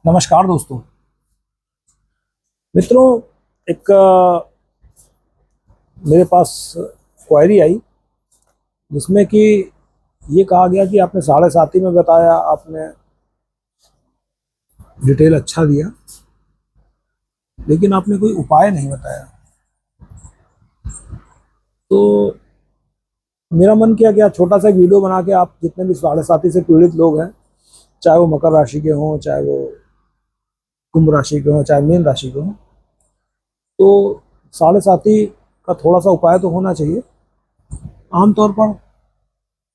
नमस्कार दोस्तों मित्रों। एक मेरे पास क्वेरी आई जिसमें कि ये कहा गया कि आपने 7.5 में बताया, आपने डिटेल अच्छा दिया, लेकिन आपने कोई उपाय नहीं बताया। तो मेरा मन किया कि आप छोटा सा वीडियो बना के आप जितने भी 7.5 से पीड़ित लोग हैं, चाहे वो मकर राशि के हों, चाहे वो कुंभ राशि के हों, चाहे मीन राशि के हों, तो 7.5 का थोड़ा सा उपाय तो होना चाहिए। आमतौर पर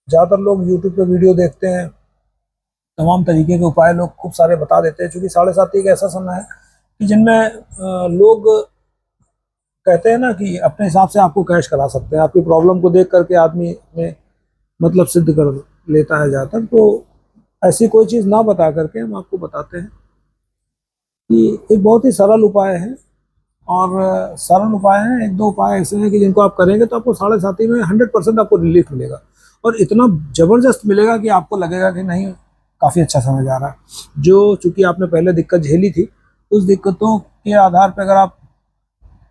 ज़्यादातर लोग यूट्यूब पे वीडियो देखते हैं, तमाम तरीके के उपाय लोग खूब सारे बता देते हैं, क्योंकि 7.5 एक ऐसा समय है कि जिनमें लोग कहते हैं ना कि अपने हिसाब से आपको कैश करा सकते हैं। आपकी प्रॉब्लम को देख करके आदमी अपने मतलब सिद्ध कर लेता है ज़्यादातर। तो ऐसी कोई चीज़ ना बता करके हम आपको बताते हैं कि एक बहुत ही सरल उपाय है। और सरल उपाय हैं, एक दो उपाय ऐसे हैं कि जिनको आप करेंगे तो आपको 7.5 में 100% आपको रिलीफ मिलेगा, और इतना ज़बरदस्त मिलेगा कि आपको लगेगा कि नहीं, काफ़ी अच्छा समय जा रहा है। जो चूँकि आपने पहले दिक्कत झेली थी, उस दिक्कतों के आधार पर अगर आप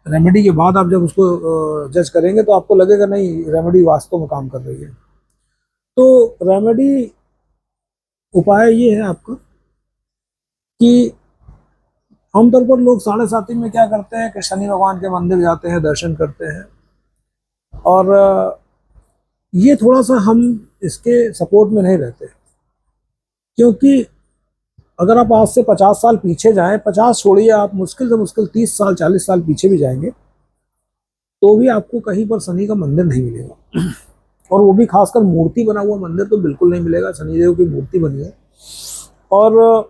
रेमेडी के बाद आप जब उसको जज करेंगे तो आपको लगेगा नहीं, रेमेडी वास्तव में काम कर रही है। तो रेमेडी उपाय ये है आपका कि आमतौर पर लोग 7.5 में क्या करते हैं कि शनि भगवान के मंदिर जाते हैं, दर्शन करते हैं। और ये थोड़ा सा हम इसके सपोर्ट में नहीं रहते, क्योंकि अगर आप आज से 50 साल पीछे जाएं, 50 छोड़िए, आप मुश्किल से मुश्किल 30 साल 40 साल पीछे भी जाएंगे तो भी आपको कहीं पर शनि का मंदिर नहीं मिलेगा। और वो भी खासकर मूर्ति बना हुआ मंदिर तो बिल्कुल नहीं मिलेगा। शनिदेव की मूर्ति बनी है और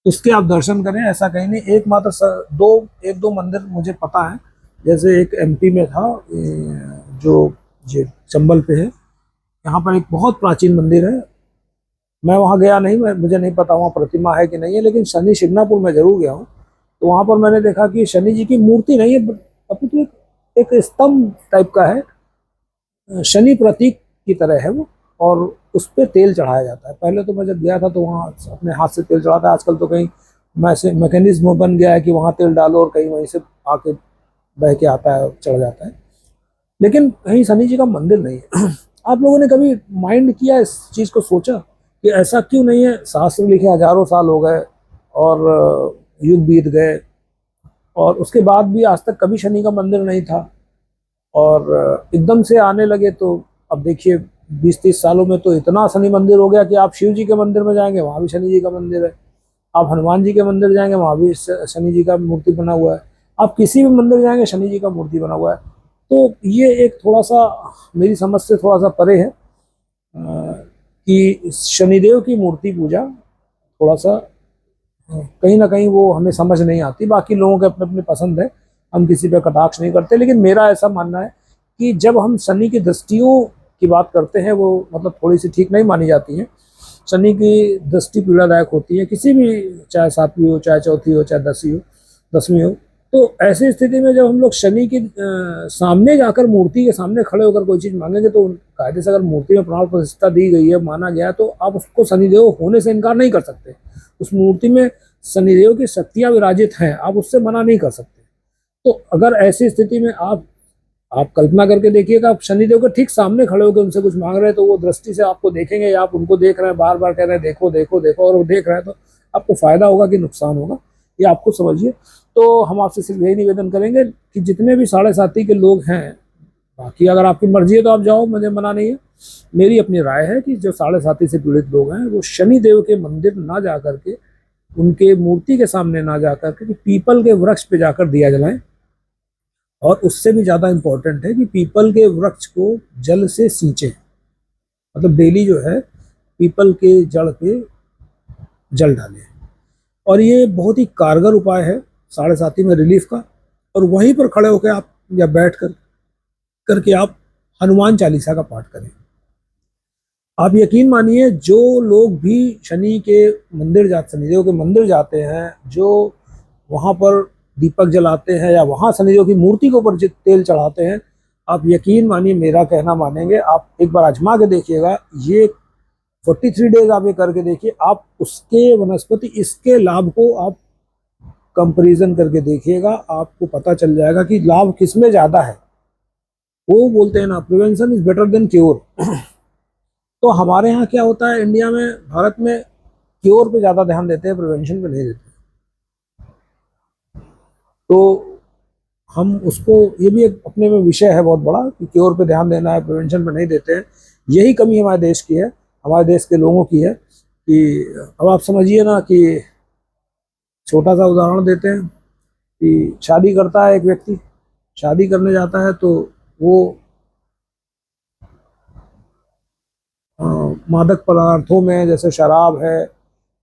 उसके आप दर्शन करें, ऐसा कहीं नहीं। एक दो मंदिर मुझे पता है, जैसे एक एमपी में था, जो ये चंबल पे है, यहाँ पर एक बहुत प्राचीन मंदिर है। मैं वहाँ गया नहीं, मुझे नहीं पता वहाँ प्रतिमा है कि नहीं है, लेकिन शनि शिंगणापुर में जरूर गया हूँ। तो वहाँ पर मैंने देखा कि शनि जी की मूर्ति नहीं है, अपितु एक स्तंभ टाइप का है, शनि प्रतीक की तरह है वो, और उस पर तेल चढ़ाया जाता है। पहले तो मैं जब गया था तो वहाँ अपने हाथ से तेल चढ़ाता है। आजकल तो कहीं मैकेनिज्म बन गया है कि वहाँ तेल डालो और कहीं वहीं से आके बह के आता है, चढ़ जाता है, लेकिन कहीं शनि जी का मंदिर नहीं है। आप लोगों ने कभी माइंड किया, इस चीज़ को सोचा कि ऐसा क्यों नहीं है? शास्त्र लिखे हजारों साल हो गए और युग बीत गए, और उसके बाद भी आज तक कभी शनि का मंदिर नहीं था, और एकदम से आने लगे। तो अब देखिए 20-30 सालों में तो इतना शनि मंदिर हो गया कि आप शिव जी के मंदिर में जाएंगे, वहाँ भी शनि जी का मंदिर है। आप हनुमान जी के मंदिर जाएंगे, वहाँ भी शनि जी का मूर्ति बना हुआ है। आप किसी भी मंदिर जाएंगे, शनि जी का मूर्ति बना हुआ है। तो ये एक थोड़ा सा मेरी समझ से थोड़ा सा परे है कि शनिदेव की मूर्ति पूजा थोड़ा सा कहीं ना कहीं वो हमें समझ नहीं आती। बाकी लोगों के अपने अपने पसंद है, हम किसी पे कटाक्ष नहीं करते, लेकिन मेरा ऐसा मानना है कि जब हम शनि की दृष्टियों की बात करते हैं, वो मतलब थोड़ी सी ठीक नहीं मानी जाती हैं। शनि की दृष्टि पीड़ादायक होती है, किसी भी, चाहे 7वीं हो, चाहे चौथी हो, चाहे 10वीं हो। तो ऐसी स्थिति में जब हम लोग शनि के सामने जाकर, मूर्ति के सामने खड़े होकर कोई चीज़ मांगेंगे, तो कायदे से अगर मूर्ति में प्राण प्रतिष्ठा दी गई है, माना गया है, तो आप उसको शनिदेव होने से इनकार नहीं कर सकते। उस मूर्ति में शनिदेव की शक्तियाँ विराजित हैं, आप उससे मना नहीं कर सकते। तो अगर ऐसी स्थिति में आप कल्पना करके देखिएगा, आप शनिदेव के ठीक सामने खड़े होकर उनसे कुछ मांग रहे हैं, तो वो दृष्टि से आपको देखेंगे, या आप उनको देख रहे हैं, बार बार कह रहे हैं देखो देखो देखो, और वो देख रहे हैं, तो आपको फायदा होगा कि नुकसान होगा, ये आपको समझिए। तो हम आपसे सिर्फ यही निवेदन करेंगे कि जितने भी 7.5 के लोग हैं, बाकी अगर आपकी मर्जी है तो आप जाओ, मुझे मना नहीं है। मेरी अपनी राय है कि जो 7.5 से पीड़ित लोग हैं, वो शनिदेव के मंदिर ना जा करके, उनके मूर्ति के सामने ना जा करके, पीपल के वृक्ष पे जाकर दिया जलाएं। और उससे भी ज़्यादा इम्पोर्टेंट है कि पीपल के वृक्ष को जल से सींचें, मतलब डेली जो है पीपल के जड़ पे जल डालें। और ये बहुत ही कारगर उपाय है 7.5 में रिलीफ का। और वहीं पर खड़े होकर आप, या बैठ कर करके आप हनुमान चालीसा का पाठ करें। आप यकीन मानिए, जो लोग भी शनिदेव के मंदिर जाते हैं, जो वहाँ पर दीपक जलाते हैं, या वहाँ शनिदेव की मूर्ति के ऊपर तेल चढ़ाते हैं, आप यकीन मानिए, मेरा कहना मानेंगे, आप एक बार आजमा के देखिएगा। ये 43 डेज आप ये करके देखिए, आप उसके वनस्पति इसके लाभ को आप कंपैरिजन करके देखिएगा, आपको पता चल जाएगा कि लाभ किसमें ज्यादा है। वो बोलते हैं ना, prevention is better than cure. तो हमारे यहाँ क्या होता है, इंडिया में, भारत में, क्योर पे ज्यादा ध्यान देते हैं, प्रिवेंशन पे नहीं देते। तो हम उसको, ये भी एक अपने में विषय है बहुत बड़ा कि क्योर पे ध्यान देना है, प्रिवेंशन पे नहीं देते हैं। यही कमी हमारे देश की है, हमारे देश के लोगों की है कि अब आप समझिए ना कि छोटा सा उदाहरण देते हैं कि शादी करता है एक व्यक्ति, शादी करने जाता है तो वो मादक पदार्थों में, जैसे शराब है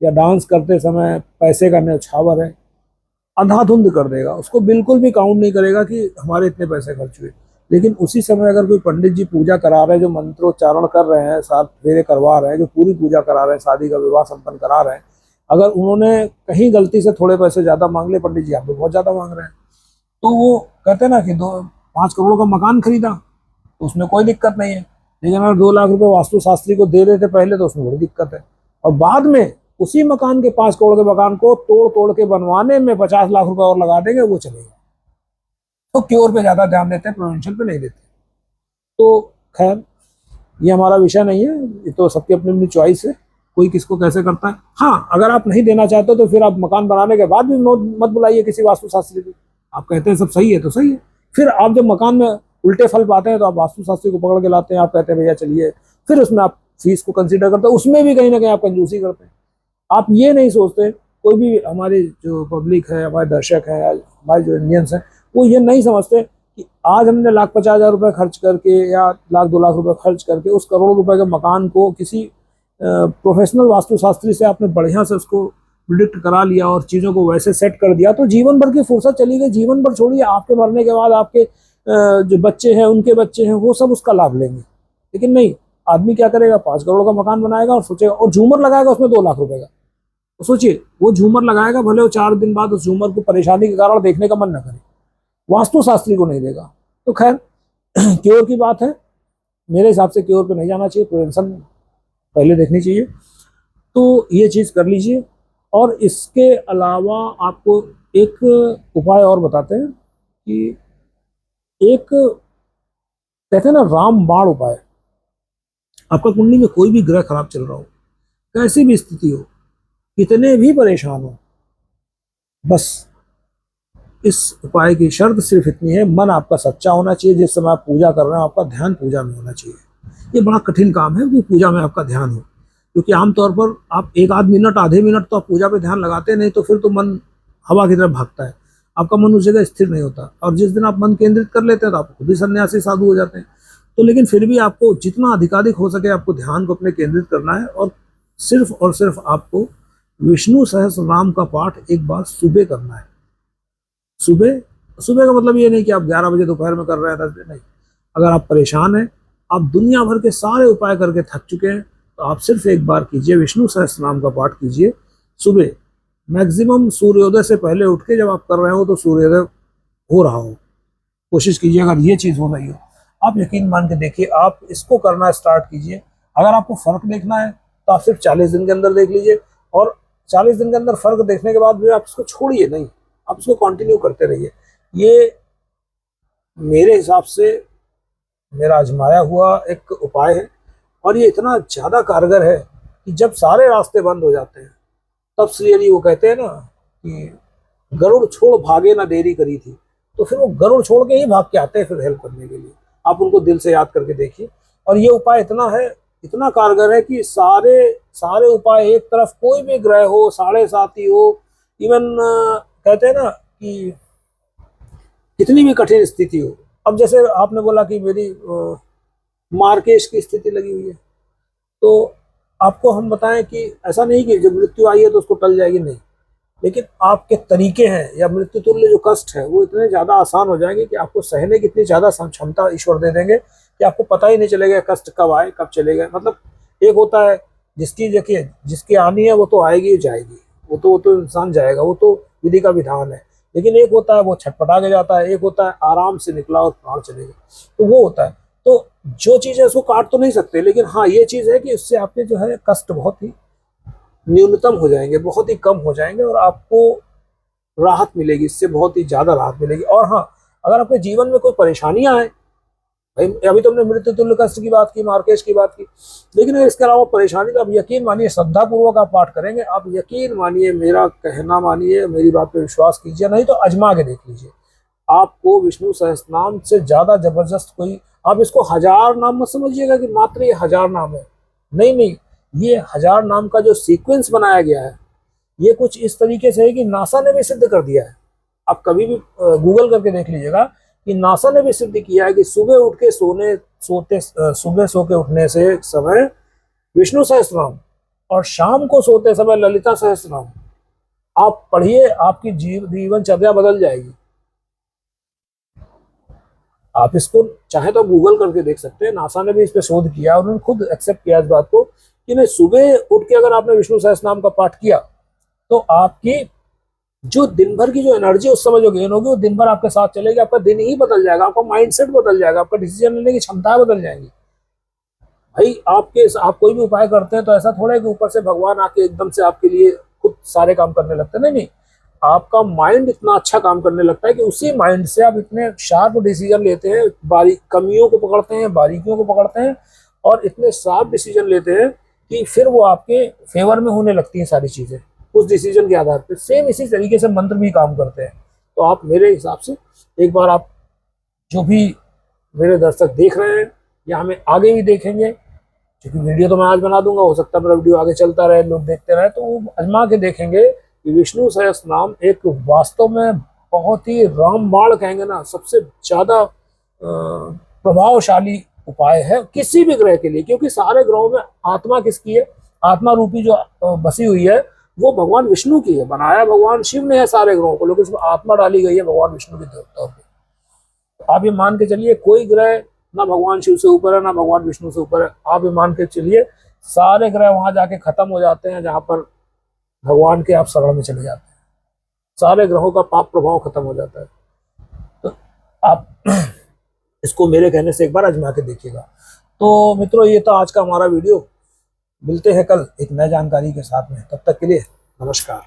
या डांस करते समय पैसे का न्यौछावर है, अंधाधुंध कर देगा, उसको बिल्कुल भी काउंट नहीं करेगा कि हमारे इतने पैसे खर्च हुए। लेकिन उसी समय अगर कोई पंडित जी पूजा करा रहे हैं, जो मंत्रोच्चारण कर रहे हैं, 7 फेरे करवा रहे हैं, जो पूरी पूजा करा रहे हैं, शादी का विवाह संपन्न करा रहे हैं, अगर उन्होंने कहीं गलती से थोड़े पैसे ज्यादा मांग ले, पंडित जी आप तो बहुत ज्यादा मांग रहे हैं, तो वो कहते हैं ना कि 5 करोड़ का मकान खरीदा तो उसमें कोई दिक्कत नहीं है, लेकिन अगर 2 लाख रुपए वास्तु शास्त्री को दे देते पहले तो उसमें बड़ी दिक्कत है। और बाद में उसी मकान के 5 करोड़ के मकान को तोड़ तोड़ के बनवाने में 50 लाख रुपए और लगा देंगे, वो चलेगा। तो क्योर पे ज्यादा ध्यान देते हैं, प्रिवेंशन पे नहीं देते। तो खैर, ये हमारा विषय नहीं है, ये तो सबकी अपनी अपनी चॉइस है, कोई किसको कैसे करता है। हाँ, अगर आप नहीं देना चाहते तो फिर आप मकान बनाने के बाद भी मत बुलाइए किसी वास्तु शास्त्री को। आप कहते हैं सब सही है तो सही है, फिर आप जब मकान में उल्टे फल पाते हैं तो आप वास्तु शास्त्री को पकड़ के लाते हैं, आप कहते हैं भैया चलिए, फिर उसमें आप फीस को कंसीडर करते हैं, उसमें भी कहीं ना कहीं आप कंजूसी करते हैं। आप ये नहीं सोचते, कोई भी हमारी जो पब्लिक है, हमारे दर्शक है, हमारे जो इंडियंस हैं, वो ये नहीं समझते कि आज हमने 1,50,000 रुपए खर्च करके या 1,00,000-2 लाख रुपए खर्च करके उस करोड़ रुपए के मकान को किसी प्रोफेशनल वास्तुशास्त्री से आपने बढ़िया से उसको प्रिडिक्ट करा लिया और चीज़ों को वैसे सेट कर दिया, तो जीवन भर की फुर्सत चली गई। जीवन भर छोड़िए, आपके मरने के बाद आपके जो बच्चे हैं, उनके बच्चे हैं, वो सब उसका लाभ लेंगे। लेकिन नहीं, आदमी क्या करेगा, 5 करोड़ का मकान बनाएगा और सोचेगा, और झूमर लगाएगा उसमें 2 लाख रुपए का। तो सोचिए, वो झूमर लगाएगा, भले वो 4 दिन बाद उस झूमर को परेशानी के कारण देखने का मन न करे, वास्तु शास्त्री को नहीं देगा। तो खैर, क्योर की बात है, मेरे हिसाब से क्योर पे नहीं जाना चाहिए, प्रिवेंशन पहले देखनी चाहिए। तो ये चीज़ कर लीजिए। और इसके अलावा आपको एक उपाय और बताते हैं कि एक, कहते हैं ना, रामबाण उपाय। आपका कुंडली में कोई भी ग्रह खराब चल रहा हो, कैसी भी स्थिति हो, कितने भी परेशान हो, बस इस उपाय की शर्त सिर्फ इतनी है, मन आपका सच्चा होना चाहिए। जिस समय आप पूजा कर रहे हैं, आपका ध्यान पूजा में होना चाहिए। ये बड़ा कठिन काम है कि पूजा में आपका ध्यान हो, क्योंकि आमतौर पर आप 1-8 मिनट, आधे मिनट तो आप पूजा पे ध्यान लगाते नहीं, तो फिर तो मन हवा की तरफ भागता है, आपका मन उस जगह स्थिर नहीं होता। और जिस दिन आप मन केंद्रित कर लेते हैं तो आप खुद ही सन्यासी साधु हो जाते हैं। तो लेकिन फिर भी आपको जितना अधिकाधिक हो सके आपको ध्यान को अपने केंद्रित करना है, और सिर्फ आपको विष्णु सहस्त्र नाम का पाठ एक बार सुबह करना है। सुबह सुबह का मतलब ये नहीं कि आप 11 बजे दोपहर में कर रहे हैं, 10 बजे नहीं। अगर आप परेशान हैं, आप दुनिया भर के सारे उपाय करके थक चुके हैं, तो आप सिर्फ एक बार कीजिए, विष्णु सहस्त्र नाम का पाठ कीजिए सुबह। मैक्सिमम सूर्योदय से पहले उठ के जब आप कर रहे हो तो सूर्योदय हो रहा हो, कोशिश कीजिए। अगर ये चीज़ हो रही हो, आप यकीन मान के देखिए, आप इसको करना स्टार्ट कीजिए। अगर आपको फर्क देखना है तो आप सिर्फ 40 दिन के अंदर देख लीजिए, और 40 दिन के अंदर फर्क देखने के बाद भी आप इसको छोड़िए नहीं, आप इसको कंटिन्यू करते रहिए। ये मेरे हिसाब से मेरा आजमाया हुआ एक उपाय है, और ये इतना ज़्यादा कारगर है कि जब सारे रास्ते बंद हो जाते हैं, तब श्री हरि वो कहते हैं ना कि गरुड़ छोड़ भागे ना देरी करी थी, तो फिर वो गरुड़ छोड़ के ही भाग के आते हैं फिर हेल्प करने के लिए। आप उनको दिल से याद करके देखिए। और ये उपाय इतना है, इतना कारगर है कि सारे उपाय, एक तरफ कोई भी ग्रह हो, साढ़े साथी हो, इवन कहते हैं ना कि कितनी भी कठिन स्थिति हो। अब जैसे आपने बोला कि मेरी मार्केश की स्थिति लगी हुई है, तो आपको हम बताएं कि ऐसा नहीं कि जब मृत्यु आई है तो उसको टल जाएगी, नहीं, लेकिन आपके तरीके हैं या मृत्यु तुल्य जो कष्ट है वो इतने ज़्यादा आसान हो जाएंगे कि आपको सहने की इतनी ज़्यादा क्षमता ईश्वर दे देंगे कि आपको पता ही नहीं चलेगा कष्ट कब आए कब चले गए। मतलब एक होता है जिसकी, देखिए, जिसकी आनी है वो तो आएगी जाएगी, वो तो इंसान जाएगा, वो तो विधि का विधान है। लेकिन एक होता है वो छटपटा के जाता है, एक होता है आराम से निकला और प्राण चले गए, तो वो होता है। तो जो चीज़ है उसको काट तो नहीं सकते, लेकिन हाँ ये चीज़ है कि इससे आपके जो है कष्ट बहुत ही न्यूनतम हो जाएंगे, बहुत ही कम हो जाएंगे, और आपको राहत मिलेगी, इससे बहुत ही ज़्यादा राहत मिलेगी। और हाँ, अगर आपके जीवन में कोई परेशानियां आए, भाई अभी तो हमने मृत्यु तुल्य कष्ट की बात की, मार्केश की बात की, लेकिन अगर इसके अलावा परेशानी, तो आप यकीन मानिए, श्रद्धा पूर्वक आप पाठ करेंगे, आप यकीन मानिए, मेरा कहना मानिए, मेरी बात पे विश्वास कीजिए, नहीं तो आजमा के देख लीजिए, आपको विष्णु सहस्त्रनाम से ज्यादा जबरदस्त कोई, आप इसको 1000 नाम मत समझिएगा कि मात्र ये 1000 नाम है, नहीं नहीं, ये 1000 नाम का जो सीक्वेंस बनाया गया है, ये कुछ इस तरीके से है कि नासा ने भी सिद्ध कर दिया है। आप कभी भी गूगल करके देख लीजिएगा कि नासा ने भी सिद्ध किया है कि सुबह उठ के सुबह सो के उठने से समय विष्णु सहस्त्रनाम, और शाम को सोते समय ललिता सहस्त्रनाम आप पढ़िए, आपकी जीवनचर्या बदल जाएगी। आप इसको चाहे तो गूगल करके देख सकते हैं, नासा ने भी इस पर शोध किया, उन्होंने खुद एक्सेप्ट किया इस बात को कि नहीं, सुबह उठ के अगर आपने विष्णु सहस्त्रनाम का पाठ किया तो आपकी जो दिन भर की जो एनर्जी उस समय जो गेन होगी, वो दिन भर आपके साथ चलेगी, आपका दिन ही बदल जाएगा, आपका माइंडसेट बदल जाएगा, आपका डिसीजन लेने की क्षमताएं बदल जाएंगी। भाई आप कोई भी उपाय करते हैं तो ऐसा थोड़ा है कि ऊपर से भगवान आके एकदम से आपके लिए खुद सारे काम करने लगते हैं, नहीं नहीं, आपका माइंड इतना अच्छा काम करने लगता है कि उसी माइंड से आप इतने शार्प डिसीजन लेते हैं, बारीक कमियों को पकड़ते हैं, बारीकियों को पकड़ते हैं, और इतने शार्प डिसीजन लेते हैं कि फिर वो आपके फेवर में होने लगती हैं सारी चीजें उस डिसीजन के आधार पर। सेम इसी तरीके से मंत्र भी काम करते हैं। तो आप मेरे हिसाब से एक बार आप जो भी मेरे दर्शक देख रहे हैं या हमें आगे भी देखेंगे, क्योंकि वीडियो तो मैं आज बना दूंगा, हो सकता है मेरा वीडियो आगे चलता रहे, लोग देखते रहे, तो वो आजमा के देखेंगे कि विष्णु सहस्त्रनाम एक वास्तव में बहुत ही रामबाण कहेंगे ना, सबसे ज्यादा प्रभावशाली उपाय है किसी भी ग्रह के लिए। क्योंकि सारे ग्रहों में आत्मा किसकी है, आत्मा रूपी जो बसी हुई है वो भगवान विष्णु की है। बनाया भगवान शिव ने है सारे ग्रहों को, लेकिन उसमें आत्मा डाली गई है भगवान विष्णु के देवताओं की। तो आप ये मान के चलिए, कोई ग्रह ना भगवान शिव से ऊपर है ना भगवान विष्णु से ऊपर है। आप ये मान के चलिए सारे ग्रह वहां जाके खत्म हो जाते हैं जहां पर भगवान के आप शरण में चले जाते हैं, सारे ग्रहों का पाप प्रभाव खत्म हो जाता है। तो आप इसको मेरे कहने से एक बार आजमा के देखिएगा। तो मित्रों, ये तो आज का हमारा वीडियो, मिलते हैं कल एक नई जानकारी के साथ में, तब तक के लिए नमस्कार।